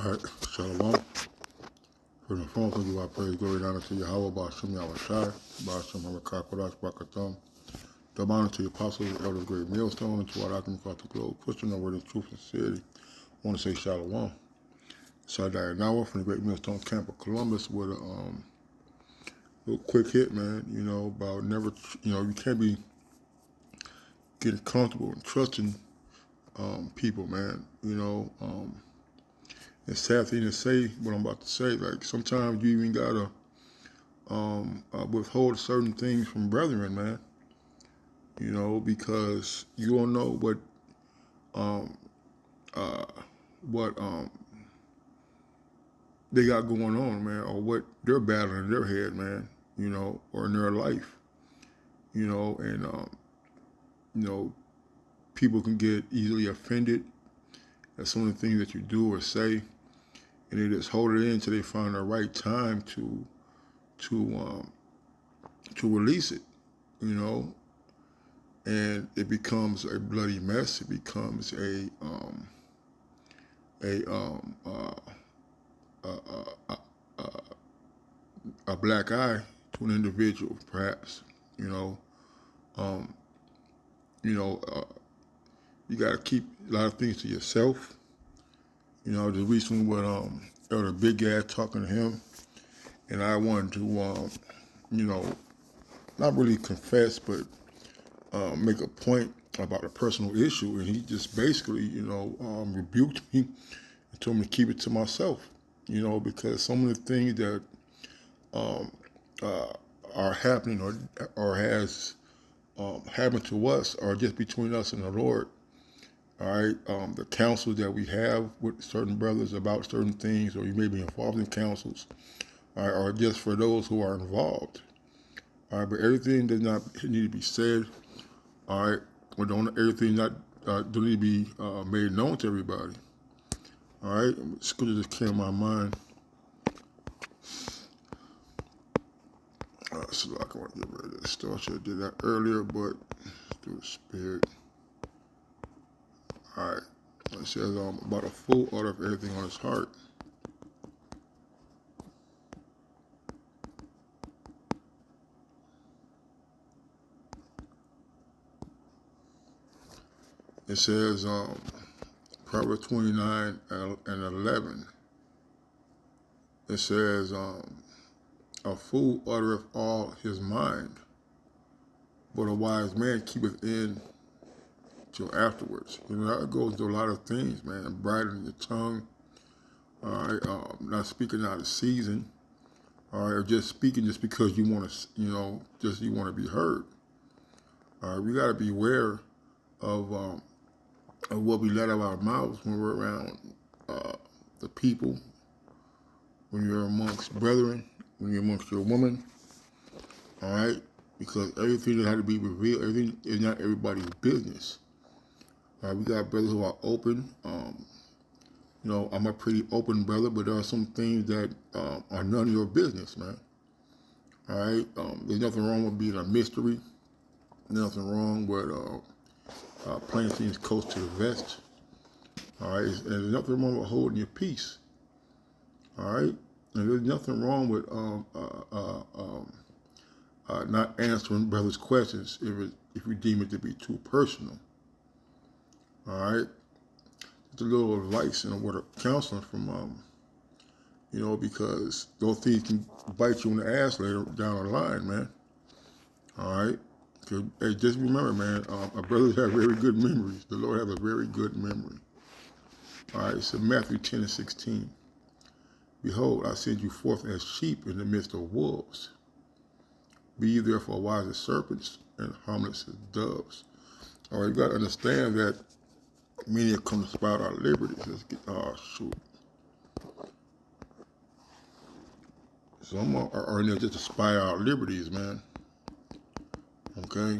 All right, Shalom. For the phone, thank you, I praise, glory, and honor to Yahweh, Ba'ashem Yahushai, Ba'ashem Hamakah, Kodash, Bakatham. Double honor to the apostles, the elders, great millstone, and to our doctrine across the globe, pushing the word in truth and sincerity. I want to say Shalom. Sadai Nawa from the Great Millstone Camp of Columbus with a little quick hit, man, about never, you can't be getting comfortable and trusting people, man. It's a sad thing to say what I'm about to say. Like, sometimes you even got to withhold certain things from brethren, man. Because you don't know what they got going on, man, or what they're battling in their head, man. Or in their life. And people can get easily offended at some of the things that you do or say, and they just hold it in until they find the right time to release it. And it becomes a bloody mess. It becomes a black eye to an individual, perhaps. You got to keep a lot of things to yourself. Just recently with Elder Big Guy talking to him, and I wanted to, not really confess, but make a point about a personal issue, and he just basically, rebuked me and told me to keep it to myself, because some of the things that are happening or has happened to us are just between us and the Lord. All right, the counsels that we have with certain brothers about certain things, or you may be involved in counsels, all right, are just for those who are involved. All right, but everything does not need to be said. All right, or everything not don't need to be made known to everybody. All right, scripture just came to my mind. So I want to get rid of this stuff. I should have did that earlier, but through the Spirit. All right, it says about a full order of everything on his heart. It says Proverbs 29 and 11. It says a fool uttereth all his mind, but a wise man keepeth in till afterwards. That goes to a lot of things, man. Bridling your tongue, all right, not speaking out of season, all right, or just speaking just because you want to, you want to be heard. All right, we got to be aware of what we let out of our mouths when we're around the people, when you're amongst brethren, when you're amongst your woman, all right, because everything that had to be revealed, everything is not everybody's business. All right, we got brothers who are open. I'm a pretty open brother, but there are some things that are none of your business, man. All right, there's nothing wrong with being a mystery. Nothing wrong with playing things close to the vest. All right, and there's nothing wrong with holding your peace. All right, and there's nothing wrong with not answering brothers' questions if you deem it to be too personal. All right, just a little advice and a word of counseling from because those things can bite you in the ass later down the line, man. All right. Hey, just remember, man, our brothers have very good memories. The Lord has a very good memory. All right, so Matthew 10 and 16. Behold, I send you forth as sheep in the midst of wolves. Be ye therefore wise as serpents and harmless as doves. All right, you got to understand that many have come to spout our liberties. Let's get, shoot. Some are in there just to spy our liberties, man. Okay?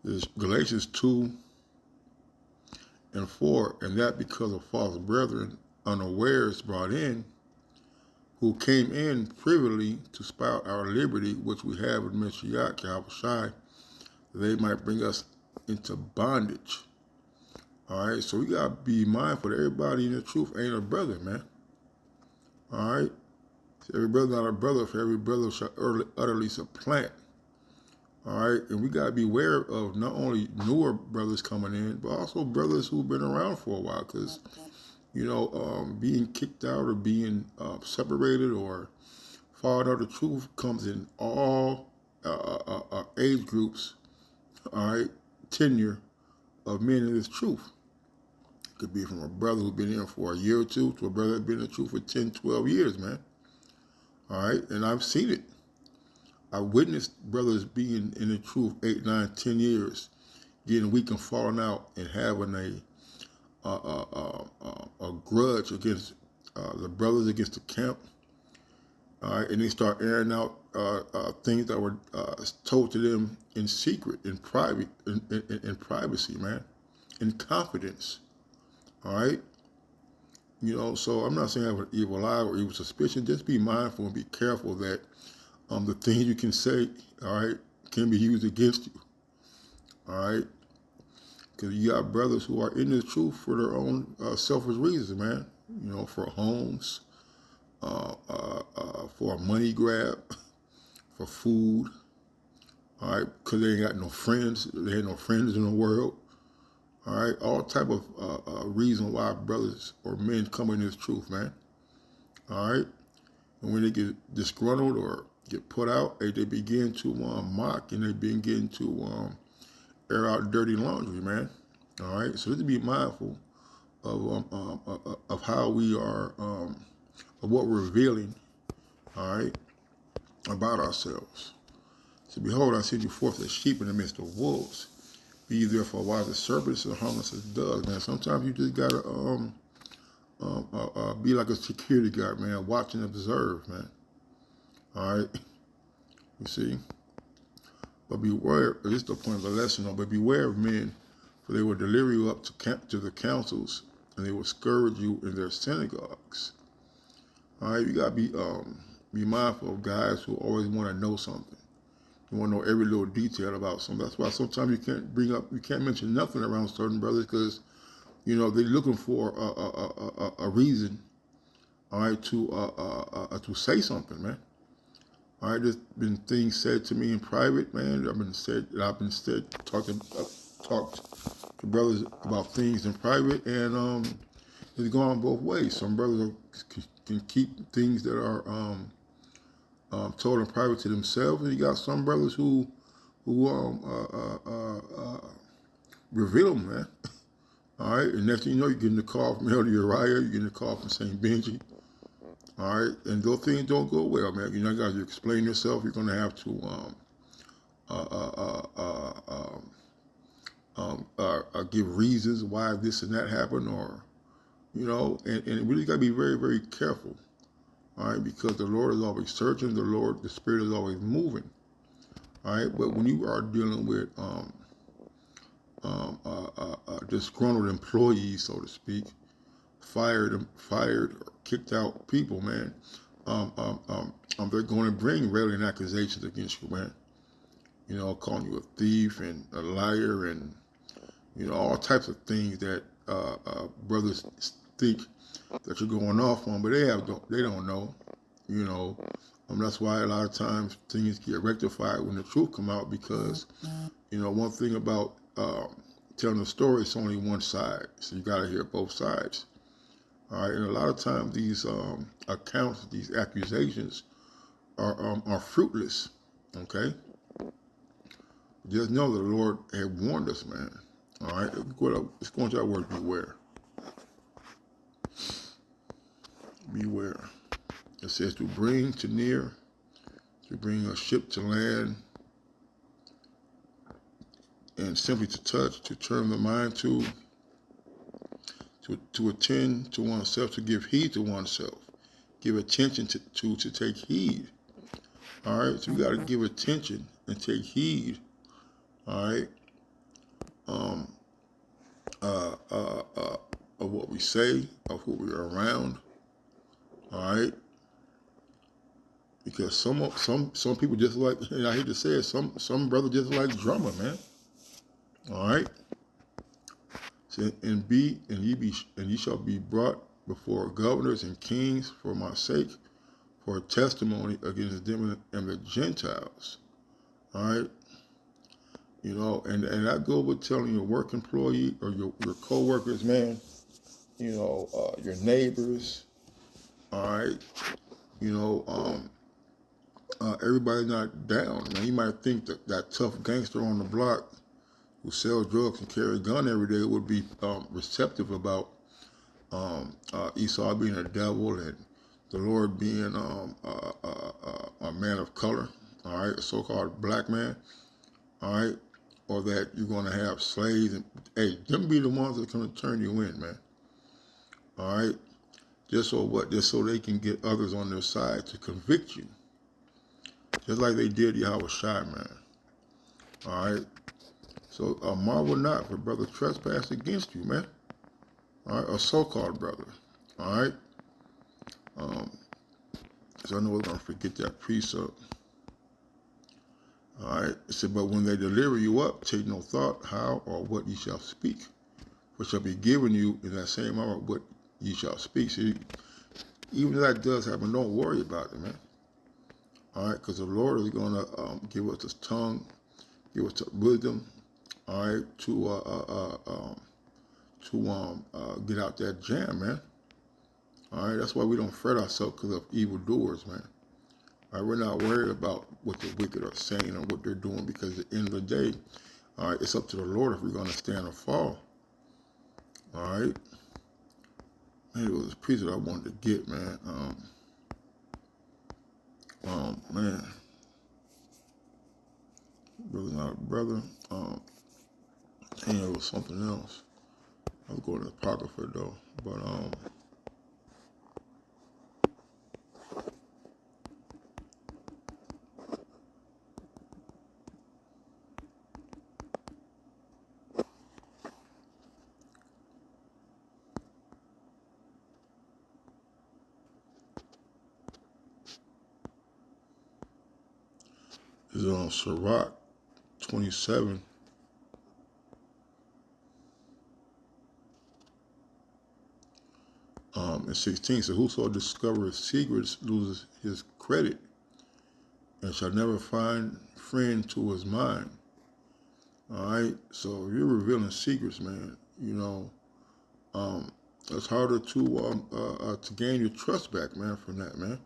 is Galatians 2:4, and that because of false brethren unawares brought in, who came in privily to spy out our liberty, which we have in Mashiach Yahushai, they might bring us into bondage. All right, so we got to be mindful that everybody in the truth ain't a brother, man. All right, so every brother not a brother, for every brother shall utterly supplant. All right, and we got to be aware of not only newer brothers coming in, but also brothers who've been around for a while, because being kicked out or being separated or falling out of the truth comes in all age groups, all right, tenure of men in this truth. It could be from a brother who's been in for a year or two to a brother that's been in the truth for 10, 12 years, man. All right, and I've seen it. I witnessed brothers being in the truth 8, 9, 10 years, getting weak and falling out and having a grudge against the brothers, against the camp. All right, and they start airing out things that were told to them in secret, in private, in privacy, man, in confidence. All right, so I'm not saying have an evil eye or evil suspicion. Just be mindful and be careful that the things you can say, all right, can be used against you. All right, because you got brothers who are in the truth for their own selfish reasons, man. For homes, for a money grab, for food. All right, because they ain't got no friends. They had no friends in the world. All right, all type of reason why brothers or men come in this truth, man. All right, and when they get disgruntled or get put out, they begin to mock and they begin to air out dirty laundry, man. All right, so let's be mindful of how we are, of what we're revealing, all right, about ourselves. So behold, I send you forth as sheep in the midst of wolves. Be ye therefore wise as serpents and harmless as doves, man. Sometimes you just gotta be like a security guard, man. Watch and observe, man. All right, you see. But beware. This is the point of the lesson, though. But beware of men, for they will deliver you up to the councils, and they will scourge you in their synagogues. All right, you gotta be mindful of guys who always want to know something. You want to know every little detail about something. That's why sometimes you can't mention nothing around certain brothers, because they're looking for a reason, all right, to say something, man. All right, there's been things said to me in private, man. I've been talked to brothers about things in private, and it's gone both ways. Some brothers can keep things that are told in private to themselves, and you got some brothers who reveal them, man. All right, and next thing you know, you're getting a call from Elder Uriah, you're getting a call from St. Benji. All right, and those things don't go well, man. You guys, you explain yourself. You're going to have to give reasons why this and that happened, or and really got to be very, very careful. All right, because the Lord is always searching. The Spirit is always moving. All right, but when you are dealing with disgruntled employees, so to speak, fired or kicked out people, man, they're going to bring railing accusations against you, man. Calling you a thief and a liar, and all types of things that brothers think that you're going off on, but they don't know. That's why a lot of times things get rectified when the truth come out, because one thing about telling a story, it's only one side, so you got to hear both sides. All right, and a lot of times these accounts, these accusations are fruitless. Okay, just know that the Lord had warned us, man. All right, let's go into that word, beware. Beware. It says to bring to near, to bring a ship to land, and simply to touch, to turn the mind to attend to oneself, to give heed to oneself, give attention to take heed. All right, so we got to give attention and take heed. All right, um, of what we say, of who we are around. All right, because some people just like, and I hate to say it, some brothers just like drama, man. All right, so, and ye shall be brought before governors and kings for my sake, for a testimony against them and the Gentiles. All right. You know, and I go with telling your work employee or your co-workers, man, you know, your neighbors, all right, you know, everybody's not down, man. You might think that that tough gangster on the block who sells drugs and carry a gun every day would be receptive about Esau being a devil and the Lord being a man of color, all right, a so-called black man, all right, or that you're going to have slaves. And hey, them be the ones that are going to turn you in, man. All right, just so what? Just so they can get others on their side to convict you, just like they did Yahweh Shai, man. All right. So marvel not for brother trespass against you, man. All right, a so-called brother. All right. So I know we're gonna forget that precept. All right. It said, but when they deliver you up, take no thought how or what ye shall speak, for shall be given you in that same hour what ye shall speak. See, even if that does happen, don't worry about it, man. All right, because the Lord is gonna give us His tongue, give us the wisdom. All right, to get out that jam, man. All right, that's why we don't fret ourselves because of evildoers, man. All right, we're not worried about what the wicked are saying or what they're doing, because at the end of the day, all right, it's up to the Lord if we're going to stand or fall. All right. Man, it was a piece that I wanted to get, man. Man. Brother, not brother. And it was something else. I was going to the Apocrypha, though. But, it's on Sirach 27. And 16, so whoso discovers secrets loses his credit and shall never find friend to his mind. All right, so if you're revealing secrets, man, you know, it's harder to gain your trust back, man, from that, man.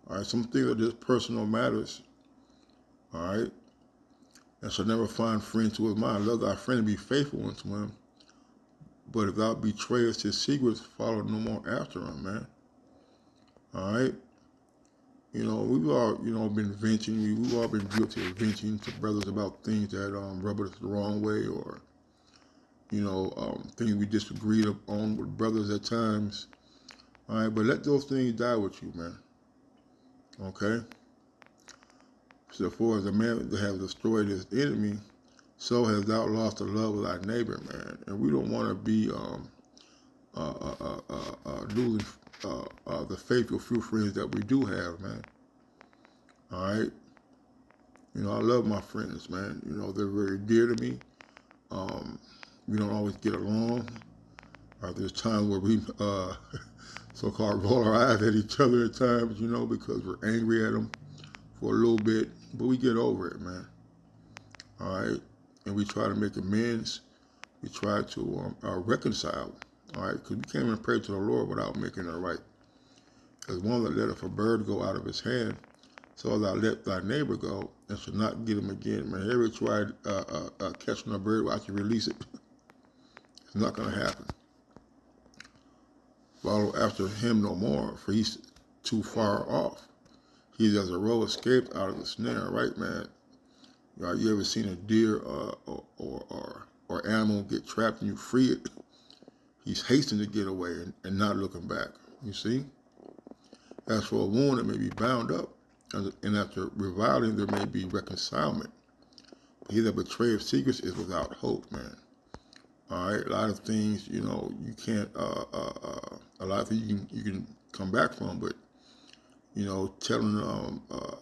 All right, some things are just personal matters. All right, and shall never find friend to his mind. Love thy friend and be faithful unto him. But if thou betrayest his secrets, follow no more after him, man. All right. You know, we've all, you know, been venting. We've all been guilty of venting to brothers about things that rub us the wrong way, or, you know, things we disagreed on with brothers at times. All right, but let those things die with you, man. Okay? So for as a man that has destroyed his enemy, so has thou lost the love of thy neighbor, man. And we don't want to be losing the faithful few friends that we do have, man. All right? You know, I love my friends, man. You know, they're very dear to me. We don't always get along. There's times where we so-called roll our eyes at each other at times, you know, because we're angry at them for a little bit. But we get over it, man. All right? And we try to make amends. We try to reconcile. All right? Because we can't even pray to the Lord without making it right. Because one that letteth a bird go out of his hand, so thou let thy neighbor go, and shall not get him again. Man, ever tried catching a bird while you release it? It's not going to happen. Follow after him no more, for he's too far off. He's as a roe escaped out of the snare, right, man? You ever seen a deer or animal get trapped and you free it? He's hastening to get away and not looking back. You see? As for a wound, it may be bound up, and after reviling, there may be reconcilement. He that betrayeth secrets is without hope, man. All right, a lot of things, you know, you can't. A lot of things you can come back from, but you know, telling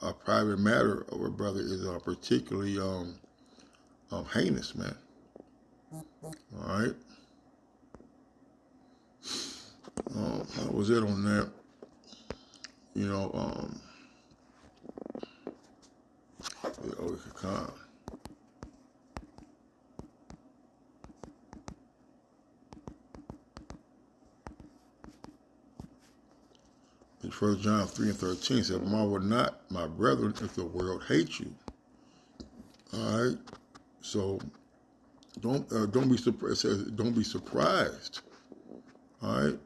a private matter of a brother is particularly heinous, man. All right, that was it on that. You know, we could kind. In 1 John 3:13 said, "Marvel not, my brethren, if the world hates you." All right, so don't be surprised. It says, don't be surprised. All right,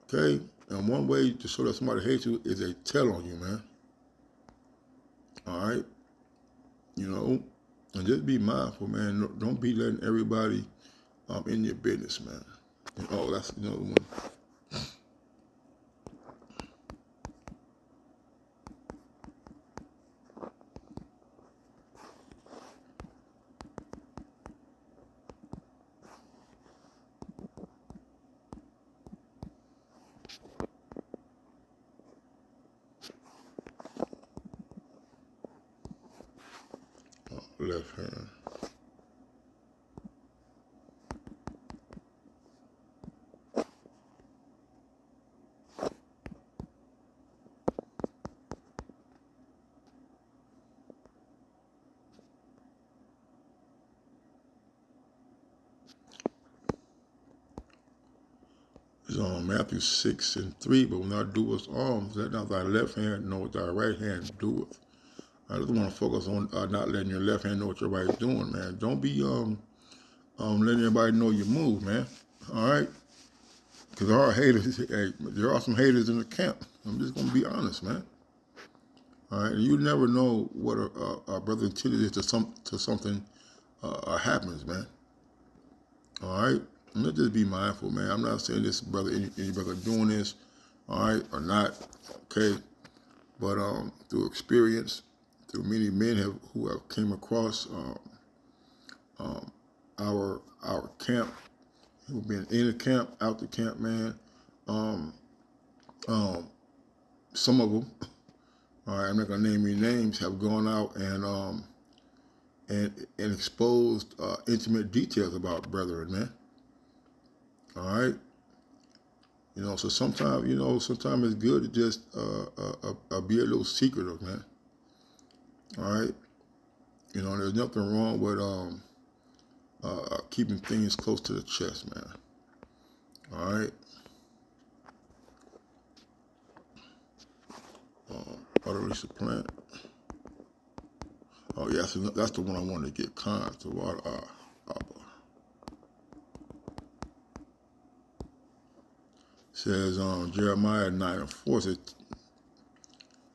okay. And one way to show that somebody hates you is they tell on you, man. All right, you know, and just be mindful, man. Don't be letting everybody in your business, man. And, oh, that's another one. Left hand. It's on Matthew 6:3. But when thou doest alms, let not thy left hand know what thy right hand doeth. I just want to focus on not letting your left hand know what your right is doing, man. Don't be letting everybody know you move, man. All right, because there are haters. Hey, there are some haters in the camp. I'm just gonna be honest, man. All right, and you never know what a brother intended is to something happens, man. All right, and let's just be mindful, man. I'm not saying this brother, any brother doing this, all right, or not, okay. But through experience, through many men who have came across our camp, who've been in the camp, out the camp, man. Um, um, some of them, all right, I'm not gonna name any names, have gone out and exposed intimate details about brethren, man. All right, you know. So sometimes, you know, sometimes it's good to just be a little secretive, man. All right, you know, there's nothing wrong with keeping things close to the chest, man. All right. Utterly supplant. Oh, yeah, that's the one I wanted to get cons to. Says Jeremiah 9:4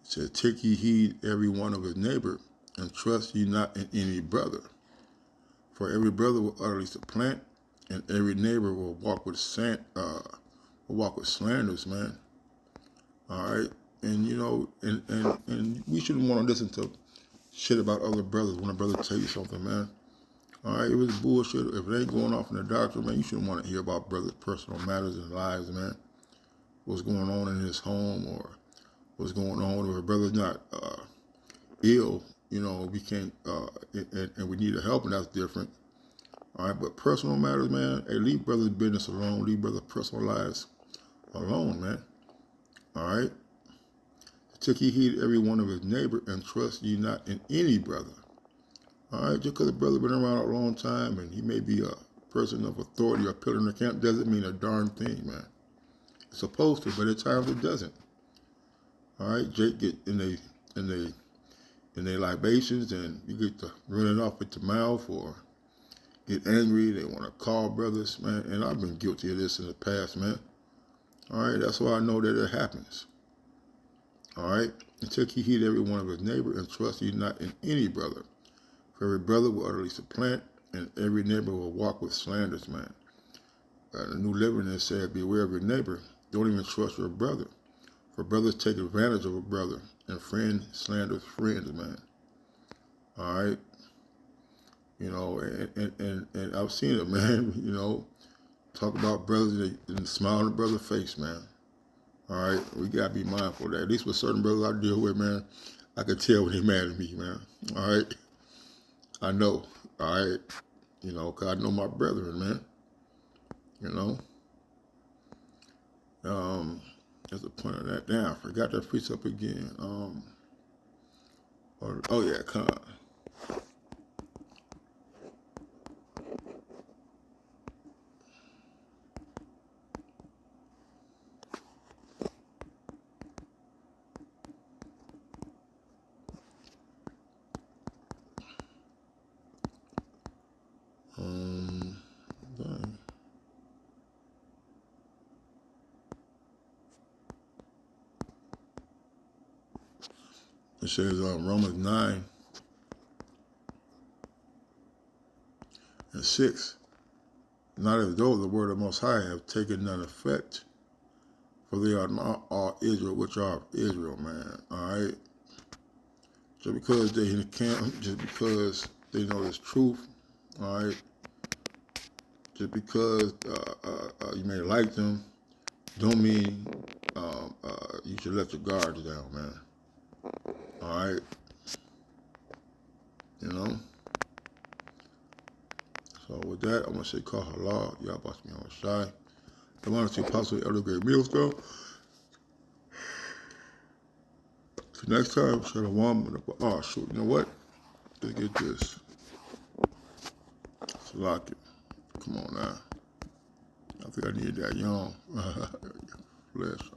said, "Take ye heed every one of his neighbor, and trust ye not in any brother. For every brother will utterly supplant, and every neighbor will walk with slanders, man." All right, and you know, and we shouldn't want to listen to shit about other brothers when a brother tell you something, man. All right, it was bullshit. If it ain't going off in the doctor, man, you shouldn't want to hear about brothers' personal matters and lives, man. What's going on in his home, or what's going on if a brother's not ill, you know, we can't, and we need help, and that's different. All right, but personal matters, man, hey, leave brother's business alone. Leave brother's personal lives alone, man. All right. Take ye heed every one of his neighbor, and trust ye not in any brother. All right, just because a brother been around a long time and he may be a person of authority or pillar in the camp doesn't mean a darn thing, man. It's supposed to, but at times it doesn't. All right, Jake get in they libations, and you get to running off with the mouth or get angry. They want to call brothers, man. And I've been guilty of this in the past, man. All right, that's why I know that it happens. All right, and take ye heed every one of his neighbor, and trust ye not in any brother. For every brother will utterly supplant, and every neighbor will walk with slanders, man. The New Living says, beware of your neighbor. Don't even trust your brother. For brothers take advantage of a brother, and friend slanders friends, man. All right. You know, and I've seen it, man. You know, talk about brothers and smile on the brother's face, man. All right, we gotta be mindful of that. At least with certain brothers I deal with, man, I can tell when they mad at me, man. All right, I know. All right, you know, 'cause I know my brethren, man. You know, there's a point of that. Damn, I forgot that precept again. Oh yeah, come on. Dang. It says Romans 9:6. Not as though the word of Most High have taken none effect, for they are not all Israel, which are of Israel, man. All right. Just because they in the camp, just because they know this truth, all right. Just because you may like them, don't mean you should let your guards down, man. All right. You know. So with that, I'm gonna say call halal. Y'all about to be on shy. I want to see Apostle Elder Great Millstone. So next time, Shalom. Oh shoot, you know what? Let's get this. Salaki. Come on now. I think I need that young flesh.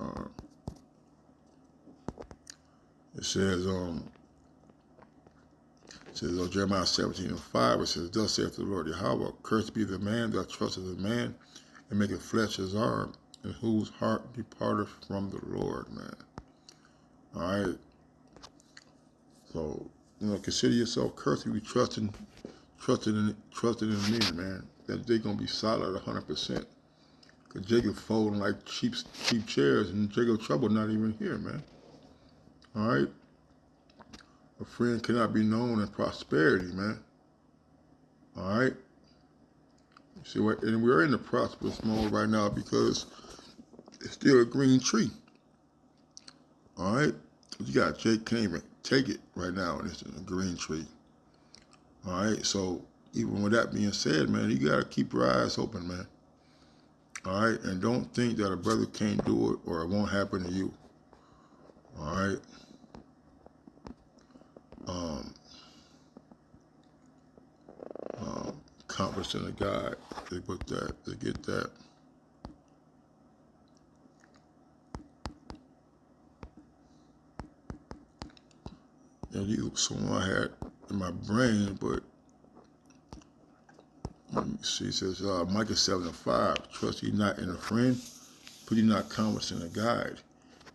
It says, Jeremiah 17:5, it says, Thus saith the Lord Yahweh, cursed be the man that trusteth in man, and maketh flesh his arm, and whose heart departeth from the Lord, man. All right. So, you know, consider yourself cursed if you trusting in me, man. That they're gonna be solid 100%. Cause Jacob folding like cheap chairs, and Jacob trouble not even here, man. All right. A friend cannot be known in prosperity, man. All right. See what? And we're in the prosperous mode right now because it's still a green tree. All right. You got Jake can't even take it right now, and it's a green tree. All right. So even with that being said, man, you gotta keep your eyes open, man. All right, and don't think that a brother can't do it or it won't happen to you. All right. Compass in a guide. They put that. They get that. And you, someone I had in my brain, but let me see. It says Micah 7:5. Trust ye not in a friend, put ye not confidence in a guide.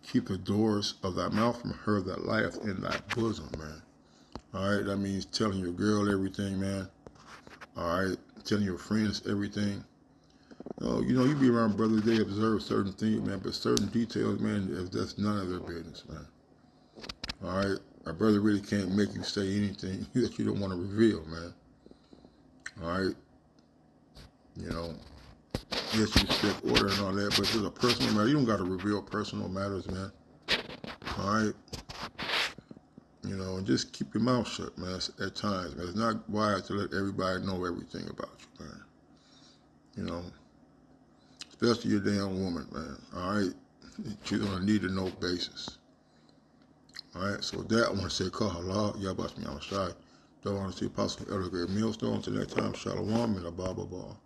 Keep the doors of thy mouth from her that lieth in thy bosom, man. All right, that means telling your girl everything, man. All right, telling your friends everything. Oh, you know, you be around brothers, they observe certain things, man, but certain details, man, that's none of their business, man. All right, a brother really can't make you say anything that you don't want to reveal, man. All right, you know, yes, you respect order and all that, but if it's a personal matter, you don't got to reveal personal matters, man. All right, you know, and just keep your mouth shut, man. At times, man, it's not wise to let everybody know everything about you, man. You know, especially your damn woman, man. All right, she's on a need to know basis. All right, so with that, I want to say, call halal. Y'all about to be on shy. Don't want to see Apostle Elder Great Millstone. Until next time, Shalom and a Baba Ball.